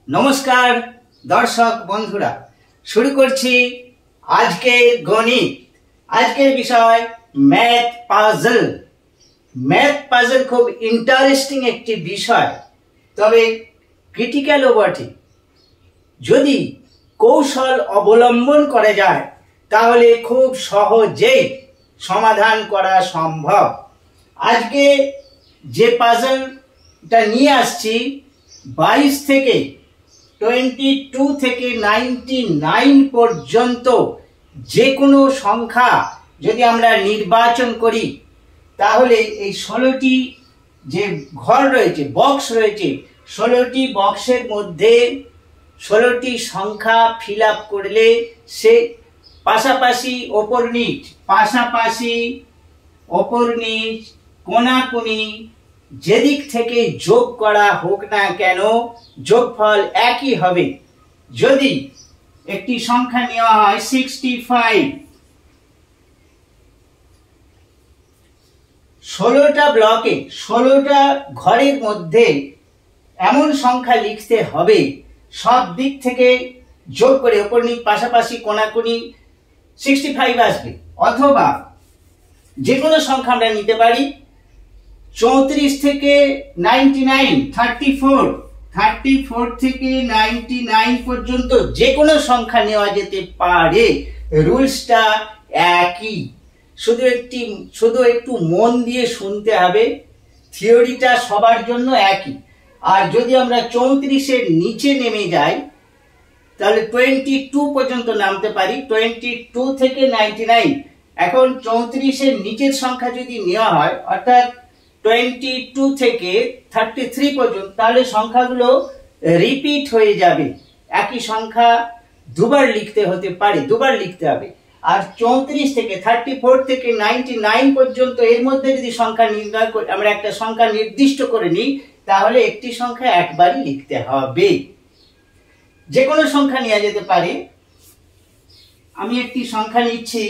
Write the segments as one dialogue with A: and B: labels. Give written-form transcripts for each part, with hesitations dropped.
A: নমস্কার দর্শক বন্ধুরা, শুরু করছি আজকের গণিত। আজকের বিষয় ম্যাথ পাজল। ম্যাথ পাজল খুব ইন্টারেস্টিং একটি বিষয়, তবে ক্রিটিক্যালও বটে। যদি কৌশল অবলম্বন করা যায় তাহলে খুব সহজেই সমাধান করা সম্ভব। আজকে যে পাজলটা নিয়ে আসছি 22 থেকে 22 থেকে 99 পর্যন্ত যে কোনো সংখ্যা যদি আমরা নির্বাচন করি তাহলে এই 16টি যে ঘর রয়েছে, বক্স রয়েছে, 16টি বক্সের মধ্যে 16টি সংখ্যা ফিল আপ করলে সে পাশাপাশি ওপর নিচ, পাশাপাশি ওপর নিচ, কোণাকুণি যেদিক থেকে যোগ করা হোক না কেন যোগফল একই হবে। যদি একটি সংখ্যা নেওয়া হয় 65, 16টা ব্লকে 16টা ঘরের মধ্যে এমন সংখ্যা লিখতে হবে সব দিক থেকে যোগ করে ওপর নিচ পাশাপাশি কোণাকুণি 65 আসবে। অথবা যে কোনো সংখ্যা আমরা নিতে পারি 34 থেকে 99, 34 থেকে 99 পর্যন্ত যে কোনো সংখ্যা নেওয়া যেতে পারে। রুলসটা একই, শুধু একটু মন দিয়ে শুনতে হবে। থিওরিটা সবার জন্য একই। আর যদি আমরা 34-এর নিচে নেমে যাই তাহলে 22 পর্যন্ত নামতে পারি। 22 থেকে 99। এখন 34-এর নিচের সংখ্যা যদি নেওয়া হয় অর্থাৎ 22 থেকে 33 পর্যন্ত, তাহলে সংখ্যাগুলো রিপিট হয়ে যাবে। একই সংখ্যা দুবার লিখতে হতে পারে, দুবার লিখতে হবে। আর 34 থেকে 34 থেকে 99 পর্যন্ত এর মধ্যে যদি সংখ্যা নির্ণয় করে আমরা একটা সংখ্যা নির্দিষ্ট করে নিই তাহলে একটি সংখ্যা একবারই লিখতে হবে। যে কোনো সংখ্যা নেওয়া যেতে পারে। আমি একটি সংখ্যা নিচ্ছি,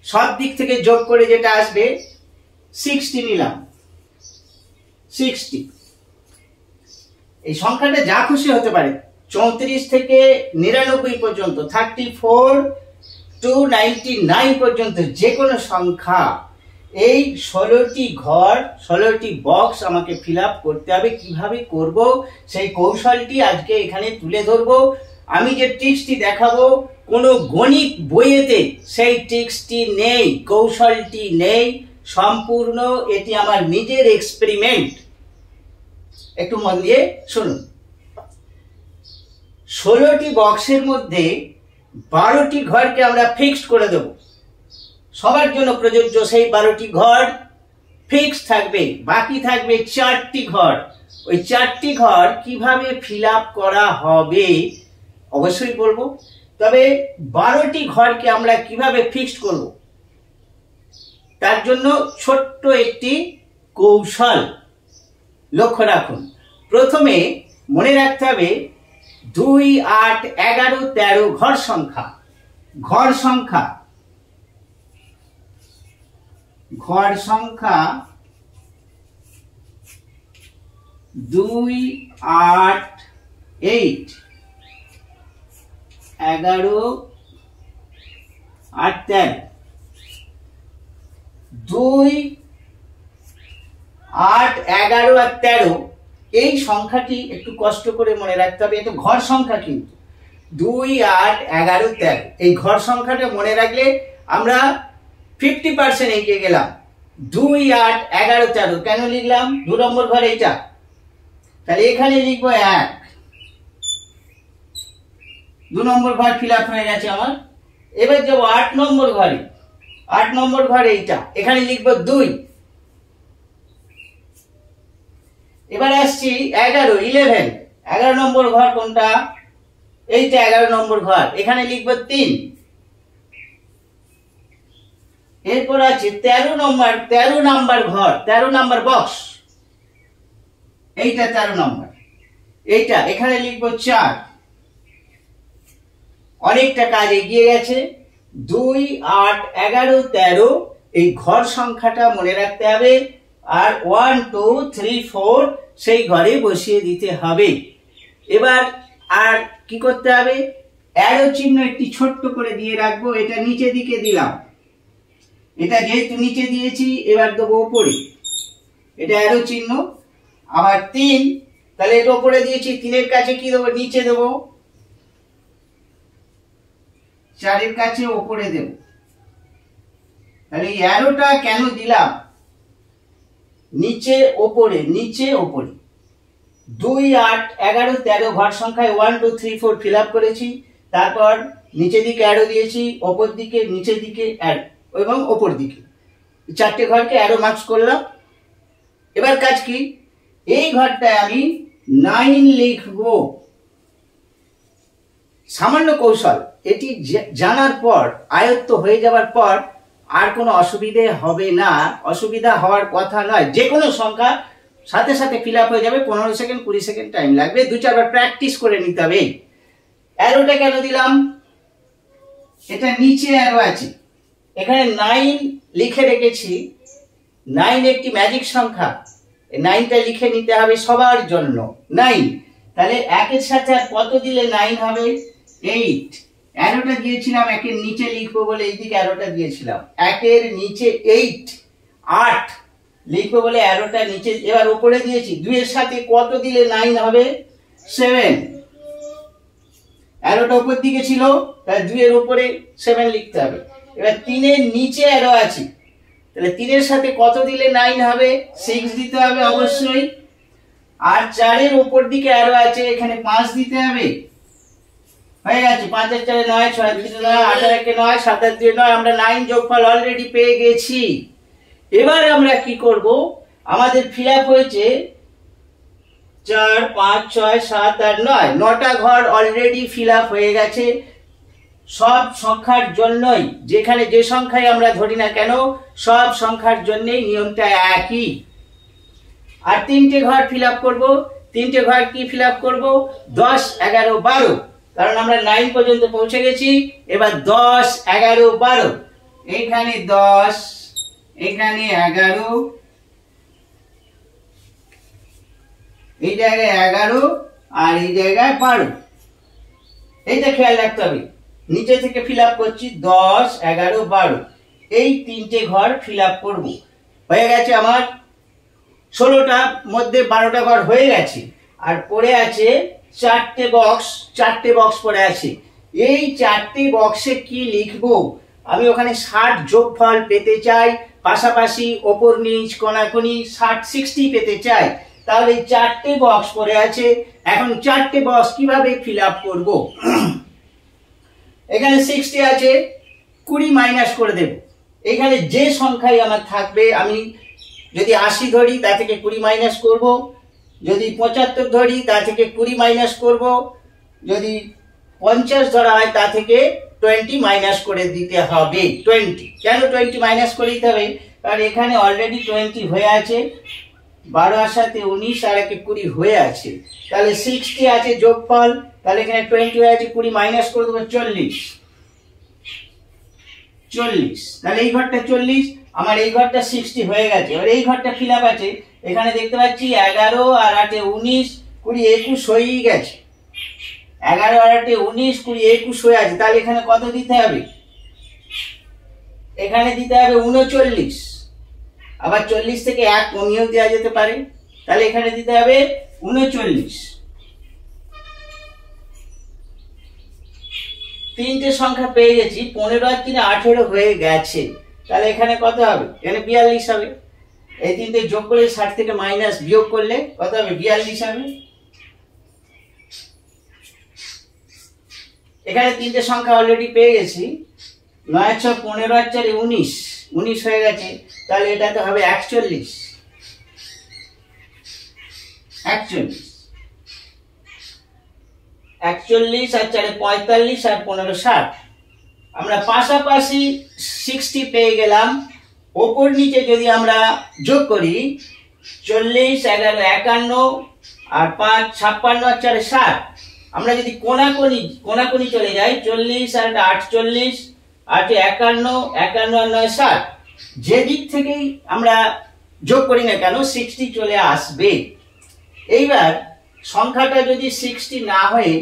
A: সব দিক থেকে যোগ করে যেটা আসবে 60 নিলাম। 60 এই সংখ্যাটা যা খুশি হতে পারে, 34 থেকে 99 পর্যন্ত, 34 to 99 পর্যন্ত যে কোনো সংখ্যা। এই 16টি ঘর, 16টি বক্স আমাকে ফিল আপ করতে হবে। কিভাবে করব সেই কৌশলটি আজকে এখানে তুলে ধরবো। আমি যে ট্রিক্সটি দেখাবো কোনো গণিত বইয়েতে সেই ট্রিক্সটি নেই, কৌশলটি নেই। সম্পূর্ণ এটি আমার নিজের এক্সপেরিমেন্ট। একটু মন দিয়ে শুনুন। 16টি বক্সের মধ্যে 12টি ঘরকে আমরা ফিক্সড করে দেব। সবার জন্য প্রযোজ্য সেই 12টি ঘর ফিক্সড থাকবে। বাকি থাকবে 4টি ঘর। ওই 4টি ঘর কিভাবে ফিল আপ করা হবে অবশ্যই বলবো। তবে 12টি ঘরকে আমরা কিভাবে ফিক্সড করব তার জন্য ছোট্ট একটি কৌশল লক্ষ্য রাখুন। প্রথমে মনে রাখতে হবে 2, 8, 11, 13 ঘর সংখ্যা। ঘর সংখ্যা 2, 8, 8, 11, 8, 13। 2, 8, 11 আর 13 এই সংখ্যাটি একটু কষ্ট করে মনে রাখতে হবে। এটা ঘর সংখ্যা, কিন্তু 2, 8, 11, 13 এই ঘর সংখ্যাটা মনে রাখলে আমরা 50% এগিয়ে গেলাম। 2, 8, 11, 13 কেন লিখলাম? 2 নম্বর ঘর এইটা, তাহলে এখানে লিখবো 1। 2 নম্বর ঘর ফিল আপ হয়ে গেছে আমার। এবার যাবো 8 নম্বর ঘরে। 8 নম্বর ঘর এইটা, এখানে লিখবো 2। এবার আসছি 11 নম্বর ঘর কোনটা? এইটা 11 নম্বর ঘর, এখানে লিখবো 3। এরপর আছে 13 নাম্বার ঘর, 13 নাম্বার বক্স, এইটা 13 নম্বর, এইটা এখানে লিখবো 4। অনেকটা কাজ এগিয়ে গেছে। 2, 8, 11, 13 এই ঘর সংখ্যাটা মনে রাখতে হবে। আর 1, 2, 3, 4 সেই ঘরে বসিয়ে দিতে হবে। এবার আর কি করতে হবে, অ্যারো চিহ্ন একটি ছোট্ট করে দিয়ে রাখবো, এটা নিচে দিকে দিলাম, এটা যেহেতু নিচে দিয়েছি এবার দেবো উপরে, এটা অ্যারো চিহ্ন। আবার 3, তাহলে এটা উপরে দিয়েছি, 3-এর কাছে কি দেবো, নিচে দেবো, 4-এর কাছে উপরে দেব। তাহলে এই অ্যারোটা কেন দিলাম, নিচে ওপরে নিচে ওপরে, 2, 8, 11, 13 ঘর সংখ্যায় 1 2 3 4 ফিল আপ করেছি, তারপর নিচের দিকে অ্যারো দিয়েছি, ওপর দিকে নিচের দিকে অ্যারো এবং ওপর দিকে 4টে ঘরকে অ্যারো মার্কস করলাম। এবার কাজ কি, এই ঘরটায় আমি 9 লিখবো। সামান্য কৌশল, এটি জানার পর, আয়ত্ত হয়ে যাওয়ার পর আর কোনো অসুবিধে হবে না, অসুবিধা হওয়ার কথা নয়। যে কোনো সংখ্যা সাথে সাথে ফিল আপ হয়ে যাবে, 15 সেকেন্ড 20 সেকেন্ড টাইম লাগবে, 2-4 বার প্র্যাকটিস করে নিতে হবে। অ্যারোটা কেন দিলাম, এটা নিচে অ্যারো আছে, এখানে 9 লিখে রেখেছি, 9 একটি ম্যাজিক সংখ্যা, 9টা লিখে নিতে হবে সবার জন্য, 9। তাহলে 1-এর সাথে আর কত দিলে 9 হবে, 8। অ্যারোটা দিয়েছিলাম 1-এর নিচে লিখবো বলে এইদিকে অ্যারোটা দিয়েছিলাম, 1-এর নিচে 8 লিখবো বলে অ্যারোটা নিচে, এবার উপরে দিয়েছি, 2-এর সাথে কত দিলে 9 হবে, 7। অ্যারোটা উপর দিকে ছিল, তাহলে 2-এর উপরে 7 লিখতে হবে। এবার 3-এর নিচে অ্যারো আছে, তাহলে 3-এর সাথে কত দিলে 9 হবে, 6 দিতে হবে অবশ্যই। আর 4-এর উপর দিকে অ্যারো আছে, এখানে 5 দিতে হবে, হয়ে গেছে। 5 আর 4 9, 6 আর 3 9, 8 আর 1 9, 7 আর 2 9, আমরা 9 যোগফল অলরেডি পেয়ে গেছি। এবার আমরা কি করব, আমাদের ফিল আপ হয়েছে 4 5 6 7 আর 9, 9টা ঘর অলরেডি ফিল আপ হয়ে গেছে। সব সংখ্যার জন্যই, যেখানে যে সংখ্যায় আমরা ধরি না কেন, সব সংখ্যার জন্যই নিয়মটা একই। আর 3টে ঘর ফিল আপ করবো, 3টে ঘর কি ফিল আপ করবো, 10 11 12, কারণ আমরা 9 পর্যন্ত পৌঁছে গেছি। এবার 10 11 12, এখানে 10, এখানে 11, এই জায়গায় 11 আর এই জায়গায় 12, এইটা খেয়াল রাখতে হবে। নিচে থেকে ফিল আপ করছি 10 11 12, এই 3টে ঘর ফিল আপ করবো। হয়ে গেছে আমার 16টার মধ্যে 12টা ঘর হয়ে গেছে, আর পড়ে আছে 4টে বক্স পড়ে আছে। এই 4টে বক্সে কি লিখবো, আমি ওখানে 60 যোগফল পেতে চাই, পাশাপাশি ওপর নিচ কোণাকুণি 60 পেতে চাই। তাহলে 4টে বক্স পড়ে আছে, এখন 4টে বক্স কিভাবে ফিল আপ করবো, এখানে 60 আছে, 20 মাইনাস করে দেব। এখানে যে সংখ্যাই আমার থাকবে, আমি যদি 80 ধরি তা থেকে 20 মাইনাস করব, যদি 75 ধরি তা থেকে 20 মাইনাস করব, যদি 50 ধরা হয় তা থেকে 20 মাইনাস করে দিতে হবে। 20 কেন 20 মাইনাস করে দিতে হবে, কারণ এখানে অলরেডি 20 হয়ে আছে, 12 আর সাথে 19 আর 1 20 হয়ে আছে, তাহলে 60 আছে যোগফল, তাহলে এখানে 20 হয়ে আছে, 20 মাইনাস করে দেবো 40। তাহলে এই ঘরটা 40, আমার এই ঘরটা 60 হয়ে গেছে। আর এই ঘরটা ফিল আপ আছে, এখানে দেখতে পাচ্ছি 11 আর 8 19 20 21 হয়েই গেছে, 11 আর 8 19 20 21 হয়ে আছে। তাহলে এখানে কত দিতে হবে, এখানে দিতে হবে 39, আবার 40 থেকে 1 কমিয়েও দেওয়া যেতে পারে, তাহলে এখানে দিতে হবে 39। 3টে সংখ্যা পেয়ে গেছি, 15 আর 3 18 হয়ে গেছে, তাহলে এখানে কত হবে, এখানে 42 হবে। এই 3টে যোগ করে 60 থেকে মাইনাস বিয়োগ করলে কত হবে, 42 হবে। এখানে 3টে সংখ্যা অলরেডি পেয়ে গেছি, 9 6 15 আর 4 19 হয়ে গেছে, তাহলে এটা তো হবে 41। 41 আর 4 45 আর 15 60, আমরা পাশাপাশি 60 পেয়ে গেলাম। ওপর নিচে যদি আমরা যোগ করি, 40 11 51 আর 5 56 আর 4 60, আমরা যদি কোণাকুণি চলে যাই, 40 আর 48 আর 51 51 আর 9 60, যে দিক থেকেই আমরা যোগ করি না কেন 60 চলে আসবে। এইবার সংখ্যাটা যদি 60 না হয়ে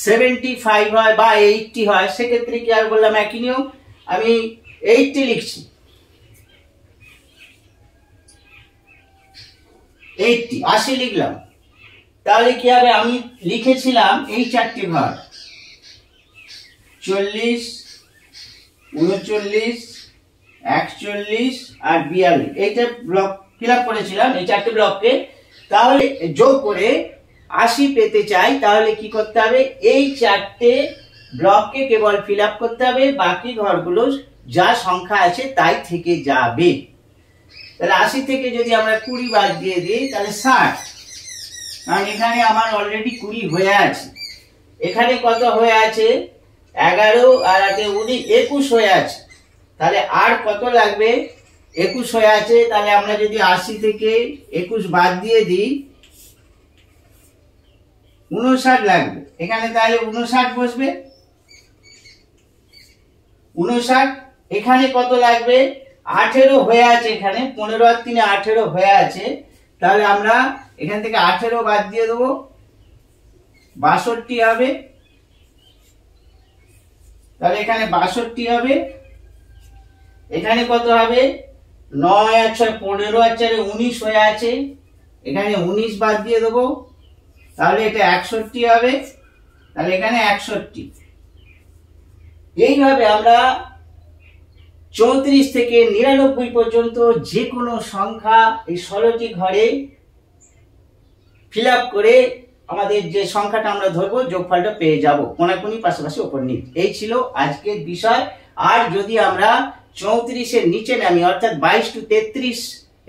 A: 75 হয় বা 80 হয়, সেক্ষেত্রে কি আর বললাম একই নিয়ম, আমি 80 লিখছি, 80 লিখলাম। তাহলে কি হবে, আমি লিখেছিলাম এই চারটি ঘর 40, 39, 41 আর 42, এইটা ব্লক ফিল আপ করেছিলাম এই চারটি ব্লককে। তাহলে যোগ করে 80 পেতে চাই, তাহলে কি করতে হবে, এই চারটে ব্লককে কেবল ফিল আপ করতে হবে, বাকি ঘরগুলো যা সংখ্যা আছে তাই থেকে যাবে। তাহলে 80 থেকে যদি আমরা 20 বাদ দিয়ে দিই তাহলে 60, কারণ এখানে আমার অলরেডি 20 হয়ে আছে। এখানে কত হয়ে আছে, 11 আর 19, 21 হয়ে আছে। তাহলে আর কত লাগবে, 21 হয়ে আছে। তাহলে আমরা যদি 80 থেকে 21 বাদ দিয়ে দিই 59 লাগবে এখানে, তাহলে 59 বসবে, 59। এখানে কত লাগবে, 18 হয়ে আছে, এখানে 15 আর 3 18 হয়ে আছে। তাহলে আমরা এখান থেকে 18 বাদ দিয়ে দেবো, 62 হবে। তাহলে এখানে 62 হবে। এখানে কত হবে, 9 আর 6 15 আর 4 19 হয়ে আছে, এখানে 19 বাদ দিয়ে দেবো, তাহলে এটা 61 হবে। তাহলে এখানে 61। এইভাবে আমরা 34 থেকে 99 পর্যন্ত যে কোনো সংখ্যা এই 16টি ঘরে ফিল আপ করে আমাদের যে সংখ্যাটা আমরা ধরবো যোগফলটা পেয়ে যাব, কোনাকুনি পাশাপাশি ওপর নিচ। এই ছিল আজকের বিষয়। আর যদি আমরা 34-এর নিচে নামি, অর্থাৎ 22 to 33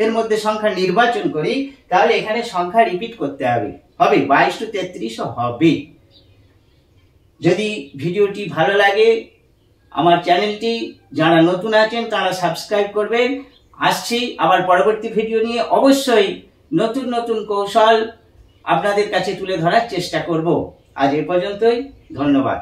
A: এর মধ্যে সংখ্যা নির্বাচন করি, তাহলে এখানে সংখ্যা রিপিট করতে হবে, 22 to 33 হবে। যদি ভিডিওটি ভালো লাগে, আমার চ্যানেলটি যারা নতুন আছেন তারা সাবস্ক্রাইব করবেন। আসছি আবার পরবর্তী ভিডিও নিয়ে, অবশ্যই নতুন নতুন কৌশল আপনাদের কাছে তুলে ধরার চেষ্টা করব। আজ এ পর্যন্তই, ধন্যবাদ।